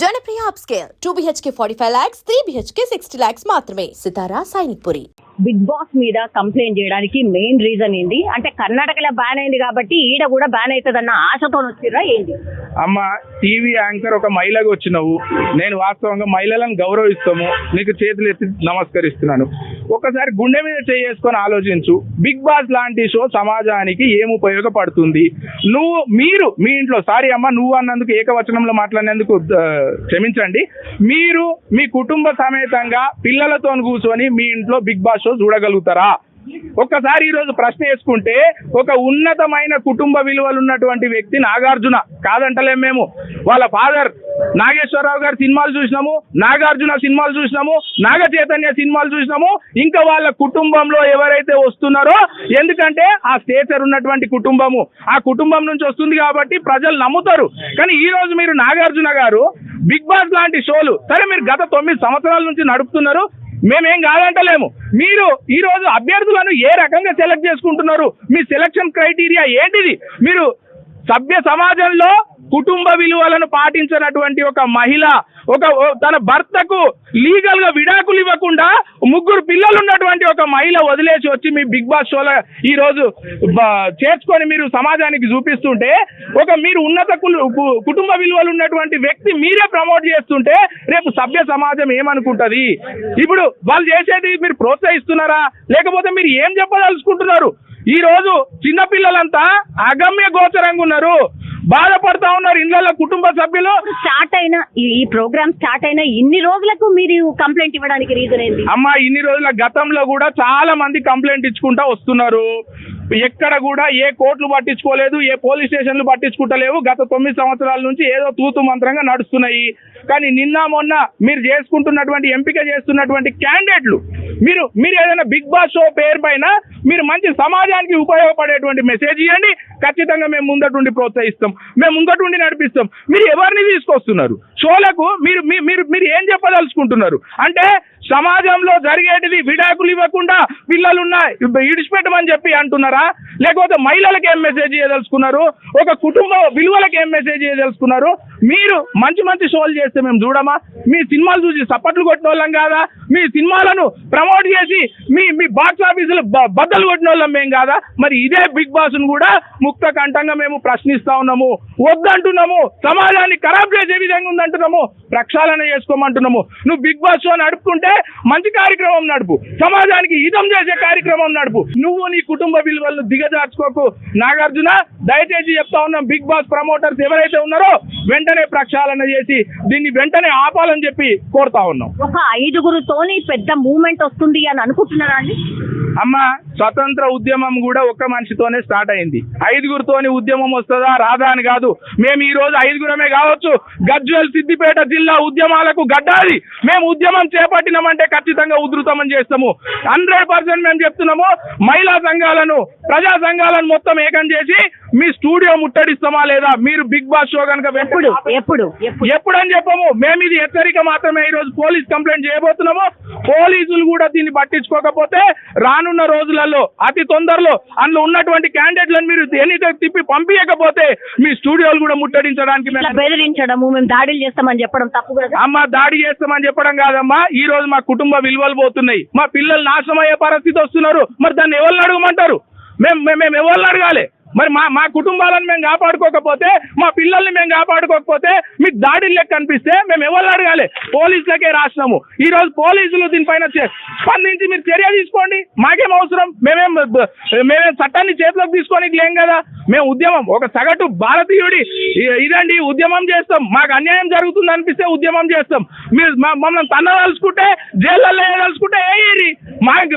Janapriya upscale 2 BHK 45 lakhs, 3 BHK 60 lakhs మాత్రమే. సితారా Sainikpuri. Big boss మీద complaint చేయడానికి మెయిన్ రీజన్ ఏంటి అంటే కర్ణాటకలో బ్యాన్ అయింది కాబట్టి ఈడ కూడా బ్యాన్ అవుతుందన్న ఆశతో వచ్చిర్రా ఏంటి? అమ్మ, టీవీ యాంకర్ ఒక మహిళగా వచ్చినావు. నేను వాస్తవంగా మహిళలను గౌరవిస్తాము, నీకు చేతులు ఎత్తి నమస్కరిస్తున్నాను. ఒకసారి గుండె మీద చేసుకొని ఆలోచించు. బిగ్ బాస్ లాంటి షో సమాజానికి ఏం ఉపయోగపడుతుంది? మీరు మీ ఇంట్లో, సారీ అమ్మ నువ్వు అన్నందుకు ఏకవచనంలో మాట్లాడినందుకు క్షమించండి, మీరు మీ కుటుంబ సమేతంగా పిల్లలతో కూర్చొని మీ ఇంట్లో బిగ్ బాస్ షో చూడగలుగుతారా? ఒక్కసారి ఈరోజు ప్రశ్న వేసుకుంటే, ఒక ఉన్నతమైన కుటుంబ విలువలు ఉన్నటువంటి వ్యక్తి నాగార్జున, కాదంటలేం మేము, వాళ్ళ ఫాదర్ నాగేశ్వరరావు గారి సినిమాలు చూసినాము, నాగార్జున సినిమాలు చూసినాము, నాగ చైతన్య సినిమాలు చూసినాము. ఇంకా వాళ్ళ కుటుంబంలో ఎవరైతే వస్తున్నారో, ఎందుకంటే ఆ స్టేచర్ ఉన్నటువంటి కుటుంబము, ఆ కుటుంబం నుంచి వస్తుంది కాబట్టి ప్రజలు నమ్ముతారు. కానీ ఈ రోజు మీరు నాగార్జున గారు బిగ్ బాస్ లాంటి షోలు, సరే మీరు గత 9 సంవత్సరాల నుంచి నడుపుతున్నారు, మేమేం కాదంటలేము. మీరు ఈ రోజు అభ్యర్థులను ఏ రకంగా సెలెక్ట్ చేసుకుంటున్నారు? మీ సెలక్షన్ క్రైటీరియా ఏంటిది? మీరు సభ్య సమాజంలో కుటుంబ విలువలను పాటించినటువంటి ఒక మహిళ, తన భర్తకు లీగల్ గా విడాకులు ఇవ్వకుండా 3 పిల్లలు ఉన్నటువంటి ఒక మహిళ వదిలేసి వచ్చి మీ బిగ్ బాస్ షోలో ఈ రోజు చేర్చుకొని మీరు సమాజానికి చూపిస్తుంటే, మీరు ఉన్నత కుటుంబ విలువలు ఉన్నటువంటి వ్యక్తి మీరే ప్రమోట్ చేస్తుంటే రేపు సభ్య సమాజం ఏమనుకుంటది? ఇప్పుడు వాళ్ళు చేసేది మీరు ప్రోత్సహిస్తున్నారా, లేకపోతే మీరు ఏం చెప్పదలుచుకుంటున్నారు? ఈ రోజు చిన్నపిల్లలంతా అగమ్య గోచరంగా ఉన్నారు, బాధపడతా ఉన్నారు ఇళ్ళల్లో కుటుంబ సభ్యులు. స్టార్ట్ అయిన ఈ ప్రోగ్రామ్ స్టార్ట్ అయిన ఇన్ని రోజులకు మీరు కంప్లైంట్ ఇవ్వడానికి రీజన్ ఏంటి? అమ్మా, ఇన్ని రోజుల గతంలో కూడా చాలా మంది కంప్లైంట్ ఇచ్చుకుంటా వస్తున్నారు. ఎక్కడ కూడా ఏ కోర్టులు పట్టించుకోలేదు, ఏ పోలీస్ స్టేషన్లు పట్టించుకుంటలేవు. గత 9 సంవత్సరాల నుంచి ఏదో తూతు మంత్రంగా నడుస్తున్నాయి. కానీ నిన్న మొన్న మీరు చేసుకుంటున్నటువంటి ఎంపిక చేస్తున్నటువంటి క్యాండిడేట్లు, మీరు ఏదైనా బిగ్ బాస్ షో పేరు పైన మీరు మంచి సమాజానికి ఉపయోగపడేటువంటి మెసేజ్ ఇవ్వండి, ఖచ్చితంగా మేము ముందటుండి ప్రోత్సహిస్తాం, మేము ముందటుండి నడిపిస్తాం. మీరు ఎవరిని తీసుకొస్తున్నారు షోలకు? మీరు ఏం చెప్పదలుచుకుంటున్నారు? అంటే సమాజంలో జరిగేటిది విడాకులు ఇవ్వకుండా పిల్లలున్న ఇడిచిపెట్టమని చెప్పి అంటున్నారా, లేకపోతే మహిళలకు ఏం మెసేజ్ చేయదలుచుకున్నారు? ఒక కుటుంబ విలువలకు ఏం మెసేజ్ చేయదలుచుకున్నారు? మీరు మంచి మంచి షోలు చేస్తే మేము చూడమా? మీ సినిమాలు చూసి సప్పట్లు కొట్టిన వాళ్ళం కాదా? మీ సినిమాలను ప్రమోట్ చేసి మీ బాక్స్ ఆఫీసులు బద్దలు కొట్టిన వాళ్ళం మేము కాదా? మరి ఇదే బిగ్ బాస్ ను కూడా ముక్త కంఠంగా మేము ప్రశ్నిస్తా ఉన్నాము, వద్దంటున్నాము. సమాజాన్ని ఖరాబ్ చేసే విధంగా ఉందంటున్నాము, ప్రక్షాళన చేసుకోమంటున్నాము. నువ్వు బిగ్ బాస్ షో నడుపుకుంటే మంచి కార్యక్రమం నడుపు, సమాజానికి హితం చేసే కార్యక్రమం నడుపు. నువ్వు నీ కుటుంబ విలువలను దిగజార్చుకోకు నాగార్జున. దయచేసి చెప్తా ఉన్నాం, బిగ్ బాస్ ప్రమోటర్స్ ఎవరైతే ఉన్నారో వెంటనే ప్రక్షాళన చేసి దీన్ని వెంటనే ఆపాలని చెప్పి కోరుతా ఉన్నాం. ఒక 5గురితోని పెద్ద మూవ్మెంట్ వస్తుంది అని అనుకుంటున్నారా అండి? అమ్మ, స్వతంత్ర ఉద్యమం కూడా ఒక్క మనిషితోనే స్టార్ట్ అయింది. 5గురితోని ఉద్యమం వస్తుందా రాదా అని కాదు. మేము ఈ రోజు 5గురమే కావచ్చు, గజ్వేల్ సిద్దిపేట జిల్లా ఉద్యమాలకు గడ్డాది. మేము ఉద్యమం చేపట్టినామంటే ఖచ్చితంగా ఉధృతమని చేస్తాము. 100% మేము చెప్తున్నాము. మహిళా సంఘాలను, ప్రజా సంఘాలను మొత్తం ఏకం చేసి మీ స్టూడియో ముట్టడిస్తామా లేదా? మీరు బిగ్ బాస్ షో కనుక ఎప్పుడు అని చెప్పము. మేము ఇది హెచ్చరిక మాత్రమే. ఈ రోజు పోలీస్ కంప్లైంట్ చేయబోతున్నాము. పోలీసులు కూడా దీన్ని పట్టించుకోకపోతే రానున్న రోజులలో అతి తొందరలో అందులో ఉన్నటువంటి క్యాండిడేట్లను మీరు ఎన్నికలు తిప్పి పంపించకపోతే మీ స్టూడియోలు కూడా ముట్టడించడానికి బెదిరించడము, మేము దాడులు చేస్తామని చెప్పడం తప్పు కూడా. అమ్మ, దాడి చేస్తామని చెప్పడం కాదమ్మా. ఈ రోజు మా కుటుంబ విలువలు పోతున్నాయి, మా పిల్లలు నాశనం అయ్యే పరిస్థితి వస్తున్నారు. మరి దాన్ని ఎవరిని అడగమంటారు? మేము ఎవరిని అడగాలి? మరి మా కుటుంబాలను మేము కాపాడుకోకపోతే, మా పిల్లల్ని మేము కాపాడుకోకపోతే మీకు దాడులు లెక్క కనిపిస్తే మేము ఎవరిని అడగాలి? పోలీసులకే రాసినాము. ఈ రోజు పోలీసులు దీనిపైన స్పందించి మీరు చర్య తీసుకోండి. మాకేం అవసరం? మేమేం చట్టాన్ని చేతిలోకి తీసుకోనికి లేం కదా. మేము ఉద్యమం, ఒక సగటు భారతీయుడి ఇదండి, ఉద్యమం చేస్తాం. మాకు అన్యాయం జరుగుతుంది అనిపిస్తే ఉద్యమం చేస్తాం. మీరు మమ్మల్ని తన్నదలుచుకుంటే, జైళ్ళల్లో వేయదలుచుకుంటే వేయరి.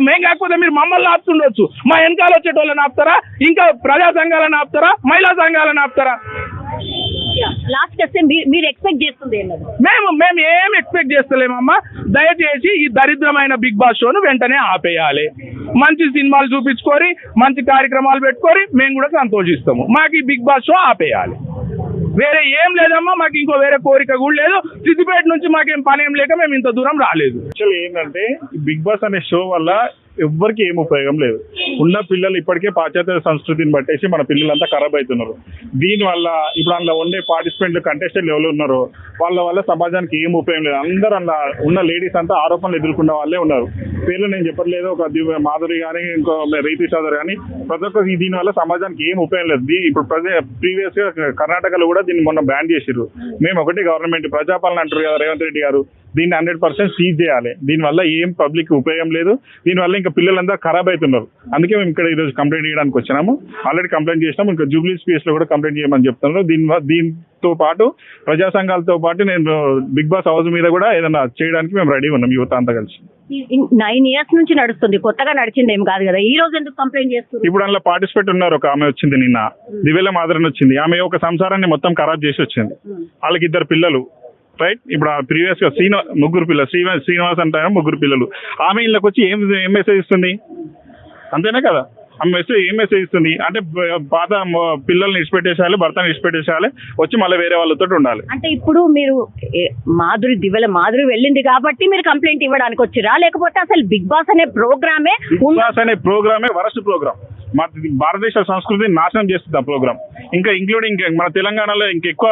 మేము కాకపోతే మీరు మమ్మల్ని ఆపుతుండొచ్చు. మా వెనకాల వచ్చేటోళ్ళని ఆపుతారా? ఇంకా ప్రజా సంఘాలను ఆపుతారా? మహిళా సంఘాలను ఆపుతారా? లాస్ట్ వస్తే మీరు ఎక్స్పెక్ట్ చేస్తుంది మేము ఏం ఎక్స్పెక్ట్ చేస్తలేమమ్మా. దయచేసి ఈ దరిద్రమైన బిగ్ బాస్ షోను వెంటనే ఆపేయాలి. మంచి సినిమాలు చూపించుకొని, మంచి కార్యక్రమాలు పెట్టుకొని మేము కూడా సంతోషిస్తాము. మాకు ఈ బిగ్ బాస్ షో ఆపేయాలి. వేరే ఏం లేదమ్మా, మాకు ఇంకో వేరే కోరిక కూడా లేదు. సిద్దిపేట నుంచి మాకేం పని ఏం లేక మేము ఇంత దూరం రాలేదు. యాక్చువల్లీ ఏంటంటే బిగ్ బాస్ అనే షో వల్ల ఎవ్వరికి ఏం ఉపయోగం లేదు. ఉన్న పిల్లలు ఇప్పటికే పాశ్చాత్య సంస్కృతిని పట్టేసి మన పిల్లలంతా ఖరాబ్ అవుతున్నారు. దీనివల్ల ఇప్పుడు అందులో ఉండే పార్టిసిపెంట్లు కంటెస్టెంట్లు ఎవరు ఉన్నారో వాళ్ళ వల్ల సమాజానికి ఏం ఉపయోగం లేదు. అందరూ అందులో ఉన్న లేడీస్ అంతా ఆరోపణలు ఎదుర్కొన్న వాళ్ళే ఉన్నారు. పేర్లు నేను చెప్పట్లేదు, ఒక మాధురి కానీ ఇంకో రీతి చౌదరి కానీ ప్రతి ఒక్క దీనివల్ల సమాజానికి ఏం ఉపయోగం లేదు. ఇప్పుడు ప్రీవియస్ గా కర్ణాటకలో కూడా దీన్ని మొన్న బ్యాన్ చేసిర్రు. మేము ఒకటి గవర్నమెంట్ ప్రజాపాలన అంటారు కదా రేవంత్ రెడ్డి గారు, దీన్ని 100% సీజ్ చేయాలి. దీనివల్ల ఏం పబ్లిక్ ఉపయోగం లేదు. దీనివల్ల ఇంకా పిల్లలంతా ఖరాబ్ అవుతున్నారు. అందుకే మేము ఇక్కడ ఈరోజు కంప్లైంట్ చేయడానికి వచ్చినాము. ఆల్రెడీ కంప్లైంట్ చేసినాము, ఇంకా జూబ్లీ స్పేస్ లో కూడా కంప్లైంట్ చేయమని చెప్తున్నారు. దీంతో పాటు ప్రజా సంఘాలతో పాటు నేను బిగ్ బాస్ హౌస్ మీద కూడా ఏదైనా చేయడానికి మేము రెడీ ఉన్నాం, యువత అంతా కలిసి. 9 years నుంచి నడుస్తుంది, కొత్తగా నడిచింది ఏం కాదు కదా. ఈ రోజు ఎందుకు కంప్లైంట్ చేస్తున్నారు? ఇప్పుడు అందులో పార్టిసిపేట్ ఉన్నారు. ఒక ఆమె వచ్చింది నిన్న, దివ్యల మాధురి వచ్చింది. ఆమె ఒక సంసారాన్ని మొత్తం ఖరాబ్ చేసి వచ్చింది. వాళ్ళకి 2 పిల్లలు, రైట్. ఇప్పుడు ప్రీవియస్ గా ముగ్గురు పిల్లలు, శ్రీనివాస్ అంటే 3 పిల్లలు. ఆమె ఇళ్ళకి వచ్చి ఏం మెసేజ్ ఇస్తుంది? అంతేనా కదా? ఆమె ఏం మెసేజ్ ఇస్తుంది అంటే పాత పిల్లల్ని ఇచ్చిపెట్టేసేయాలి, భర్తను ఇచ్చిపెట్టేసేయాలి, వచ్చి మళ్ళీ వేరే వాళ్ళతో ఉండాలి. అంటే ఇప్పుడు మీరు దివ్యల మాధురి వెళ్ళింది కాబట్టి మీరు కంప్లైంట్ ఇవ్వడానికి వచ్చిరా, లేకపోతే అసలు బిగ్ బాస్ అనే ప్రోగ్రామే వరస్ట్ ప్రోగ్రామ్. మన భారతదేశ సంస్కృతిని నాశనం చేస్తుంది ఆ ప్రోగ్రామ్. ఇంకా ఇంక్లూడింగ్ మన తెలంగాణలో ఇంకెక్కువ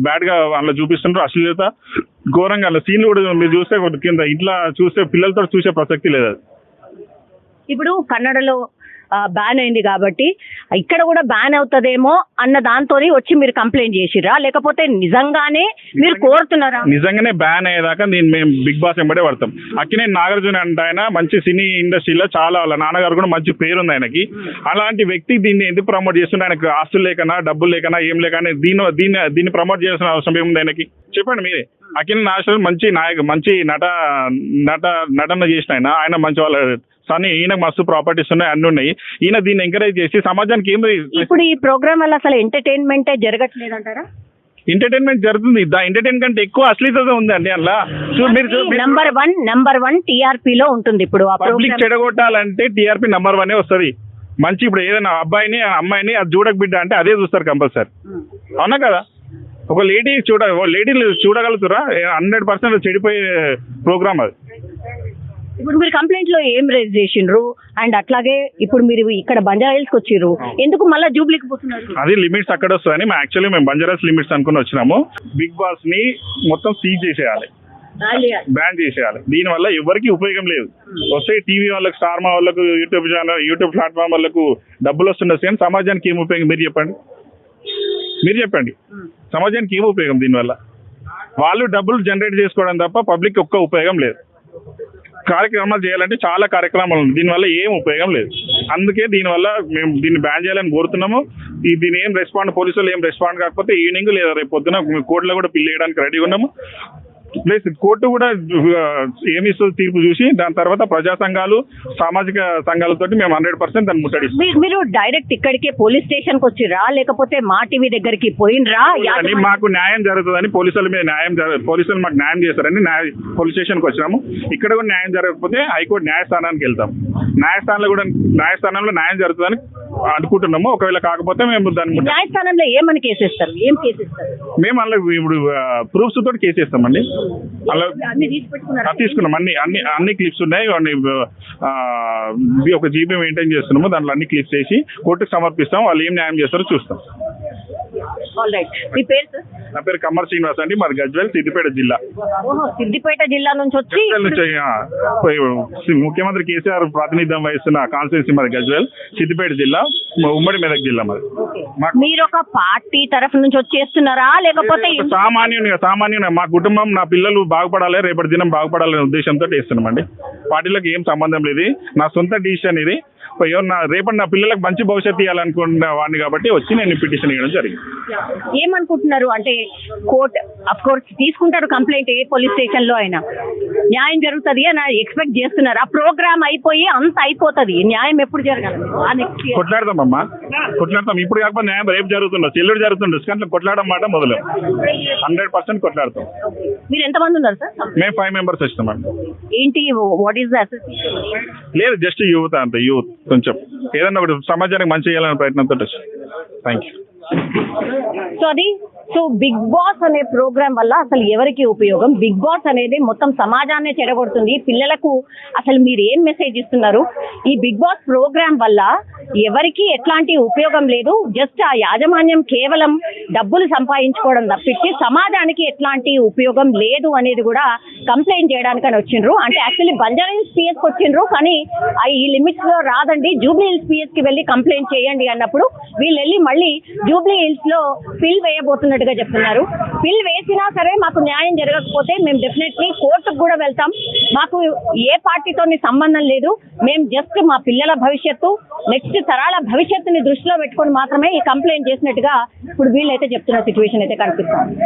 బ్యాడ్ గా అందులో చూపిస్తుంటారు. అశ్లీలత ఘోరంగా అందులో సీన్లు కూడా మీరు చూస్తే కింద ఇంట్లో చూస్తే పిల్లలతో చూసే ప్రసక్తి లేదు. ఇప్పుడు కన్నడలో బ్యాన్ అయింది కాబట్టి ఇక్కడ కూడా బ్యాన్ అవుతుందేమో అన్న దాంతో వచ్చి మీరు కంప్లైంట్ చేసిరా, లేకపోతే నిజంగానే మీరు కోరుతున్నారా? నిజంగానే బ్యాన్ అయ్యేదాకా మేము బిగ్ బాస్ వెంబడే పడతాం. అక్కినే నాగార్జున అంటే ఆయన మంచి సినీ ఇండస్ట్రీలో చాలా, వాళ్ళ నాన్నగారు కూడా మంచి పేరుంది ఆయనకి. అలాంటి వ్యక్తి దీన్ని ఎందుకు ప్రమోట్ చేస్తుంటే, ఆయనకు ఆస్తులు లేకనా డబ్బులు లేకనా ఏం లేకనా దీన్ని ప్రమోట్ చేయాల్సిన అవసరం ఏముంది ఆయనకి? చెప్పండి మీరే. అఖిల్ నాగేశ్వర్ మంచి మంచి నటన చేసిన ఆయన మంచి వాళ్ళ కానీ ఈయన మస్తు ప్రాపర్టీస్ ఉన్నాయి, అన్ని ఉన్నాయి. ఈయన దీన్ని ఎంకరేజ్ చేసి సమాజానికి ఏం. ఇప్పుడు ఈ ప్రోగ్రామ్ వల్ల అసలు ఎంటర్టైన్మెంటే జరగట్లేదు అంటారా? ఎంటర్టైన్మెంట్ జరుగుతుంది, ఎంటర్టైన్ కంటే ఎక్కువ అశ్లీలత ఉంది అండి అందులో. నంబర్ వన్ టీఆర్పీ లో ఉంటుంది. ఇప్పుడు పబ్లిక్ చెడగొట్టాలంటే టీఆర్పీ నంబర్ 1 వస్తుంది. మంచి ఇప్పుడు ఏదైనా అబ్బాయిని అమ్మాయిని అది చూడక బిడ్డ అంటే అదే చూస్తారు కంపల్సరీ. అవునా కదా? ఒక లేడీలు చూడగలుగుతారా? 100% చెడిపోయే ప్రోగ్రామ్ అది. ఇప్పుడు మీరు కంప్లైంట్ లో ఏం రేజ్ చేసిండ్రు? అండ్ అట్లాగే ఇప్పుడు మీరు ఇక్కడ బంజారాహిల్స్ కి వచ్చిర్రు, ఎందుకు మళ్ళీ జూబ్లీకి పోతున్నారు? అది లిమిట్స్ అక్కడ వస్తాయని మేము బంజారాహిల్స్ లిమిట్స్ అనుకుని వచ్చినాము. బిగ్ బాస్ ని మొత్తం సీజ్ చేసేయాలి, బ్యాన్ చేసేయాలి. దీని వల్ల ఎవరికి ఉపయోగం లేదు. వస్తే టీవీ వాళ్ళకి, స్టార్ మా వాళ్ళకు, యూట్యూబ్ ప్లాట్ఫామ్ వాళ్ళకు డబ్బులు వస్తుండొచ్చు, కానీ సమాజానికి ఏం ఉపయోగం? మీరు చెప్పండి సమాజానికి ఏం ఉపయోగం దీనివల్ల? వాళ్ళు డబ్బులు జనరేట్ చేసుకోవడం తప్ప పబ్లిక్ ఒక్క ఉపయోగం లేదు. కార్యక్రమాలు చేయాలంటే చాలా కార్యక్రమాలు ఉంది, దీనివల్ల ఏం ఉపయోగం లేదు. అందుకే దీనివల్ల మేము దీన్ని బ్యాన్ చేయాలని కోరుతున్నాము. దీని ఏం పోలీసులు ఏం రెస్పాండ్ కాకపోతే ఈవినింగ్ లేదా రేపు పొద్దున కోర్టులో కూడా పిల్ వేయడానికి రెడీగా ఉన్నాము. ప్లస్ కోర్టు కూడా ఏమిస్తుంది తీర్పు చూసి దాని తర్వాత ప్రజా సంఘాలు, సామాజిక సంఘాలతో మేము 100% దాన్ని ముట్టడిస్తాం. మీరు డైరెక్ట్ ఇక్కడికే పోలీస్ స్టేషన్ కి వచ్చిరా, లేకపోతే మా టీవీ దగ్గరికి పోయినరా? మాకు న్యాయం జరుగుతుందని పోలీసులు మాకు న్యాయం చేస్తారని పోలీస్ స్టేషన్ కి వచ్చినాము. ఇక్కడ కూడా న్యాయం జరగకపోతే హైకోర్టు న్యాయస్థానానికి వెళ్తాం. న్యాయస్థానంలో న్యాయం జరుగుతుందని అనుకుంటున్నాము. ఒకవేళ కాకపోతే మేము దాన్ని న్యాయస్థానంలో ఏమని కేసేస్తారు? మేము అలా ఇప్పుడు ప్రూఫ్స్ తోటి కేసేస్తామండి. అలా తీసుకున్నాం, అన్ని క్లిప్స్ ఉన్నాయి. ఒక జీబీ మెయింటైన్ చేస్తున్నాము, దాంట్లో అన్ని క్లిప్స్ చేసి కోర్టుకు సమర్పిస్తాం. వాళ్ళు ఏం న్యాయం చేస్తారో చూస్తాం. నా పేరు కమ్మర్ శ్రీనివాస్ అండి, మాది గజ్వేల్, సిద్దిపేట జిల్లా. సిద్దిపేట జిల్లా నుంచి వచ్చి ముఖ్యమంత్రి కేసీఆర్ ప్రాతినిధ్యం వహిస్తున్న కాన్స్టిట్యూన్సీ మాది గజ్వేల్, సిద్దిపేట జిల్లా, ఉమ్మడి మెదక్ జిల్లా మాది. మీరు ఒక పార్టీ తరఫు నుంచి వచ్చేస్తున్నారా, లేకపోతే సామాన్యునిగా మా కుటుంబం, నా పిల్లలు బాగుపడాలి, రేపటి దినం బాగుపడాలనే ఉద్దేశంతో చేస్తున్నామండి. పార్టీలకు ఏం సంబంధం లేదు, నా సొంత డిసిషన్ ఇది. రేపటి నా పిల్లలకు మంచి భవిష్యత్తు ఇవ్వాలనుకున్న వాడిని కాబట్టి వచ్చి నేను పిటిషన్ ఇవ్వడం జరిగింది. ఏమనుకుంటున్నారు అంటే కోర్టు అఫ్ కోర్స్ తీసుకుంటారు కంప్లైంట్, ఏ పోలీస్ స్టేషన్ లో అయినా న్యాయం జరుగుతుంది అని ఎక్స్పెక్ట్ చేస్తున్నారు. ఆ ప్రోగ్రామ్ అయిపోయి అంత అయిపోతుంది, న్యాయం ఎప్పుడు జరగాలి? కొట్లాడతామమ్మా, కొట్లాడతాం. ఇప్పుడు కాకపోతే న్యాయం రేపు జరుగుతుండొచ్చు, ఎల్లుడు జరుగుతుండొచ్చు, కానీ కొట్లాడడం మాట మొదలు 100% కొట్లాడతాం. మీరు ఎంతమంది ఉన్నారు సార్? మేము 5 members వస్తామండి. ఏంటి, వాట్ ఈస్ ద అసోసియేషన్? లేదు, జస్ట్ యూత్ అంతే. యూత్ కొంచెం ఏదన్నా ఒకటి సమాజానికి మంచి చేయాలనే ప్రయత్నంతో. Thank you. సో అది సో బిగ్ బాస్ అనే ప్రోగ్రామ్ వల్ల అసలు ఎవరికి ఉపయోగం? బిగ్ బాస్ అనేది మొత్తం సమాజాన్ని చెడగొడుతుంది. పిల్లలకు అసలు మీరు ఏం మెసేజ్ ఇస్తున్నారు? ఈ బిగ్ బాస్ ప్రోగ్రామ్ వల్ల ఎవరికి ఎట్లాంటి ఉపయోగం లేదు. జస్ట్ ఆ యాజమాన్యం కేవలం డబ్బులు సంపాదించుకోవడం తప్పించి సమాజానికి ఎట్లాంటి ఉపయోగం లేదు అనేది కూడా కంప్లైంట్ చేయడానికని వచ్చిండ్రు. అంటే యాక్చువల్లీ బంజారాహిల్స్ పిఎస్కి వచ్చిండ్రు, కానీ ఈ లిమిట్స్ లో రాదండి, జూబ్లీ హిల్స్ పిఎస్ కి వెళ్ళి కంప్లైంట్ చేయండి అన్నప్పుడు వీళ్ళు వెళ్ళి మళ్ళీ జూబ్లీ హిల్స్ లో పిల్ వేయబోతున్నట్టుగా చెప్తున్నారు. పిల్ వేసినా సరే మాకు న్యాయం జరగకపోతే మేము డెఫినెట్లీ కోర్టుకు కూడా వెళ్తాం. మాకు ఏ పార్టీతో సంబంధం లేదు. మేము జస్ట్ మా పిల్లల భవిష్యత్తు, నెక్స్ట్ తరాల భవిష్యత్తుని దృష్టిలో పెట్టుకొని మాత్రమే ఈ కంప్లైంట్ చేసినట్టుగా ఇప్పుడు వీళ్ళైతే చెప్తున్న సిచ్యువేషన్ అయితే కనిపిస్తుంది.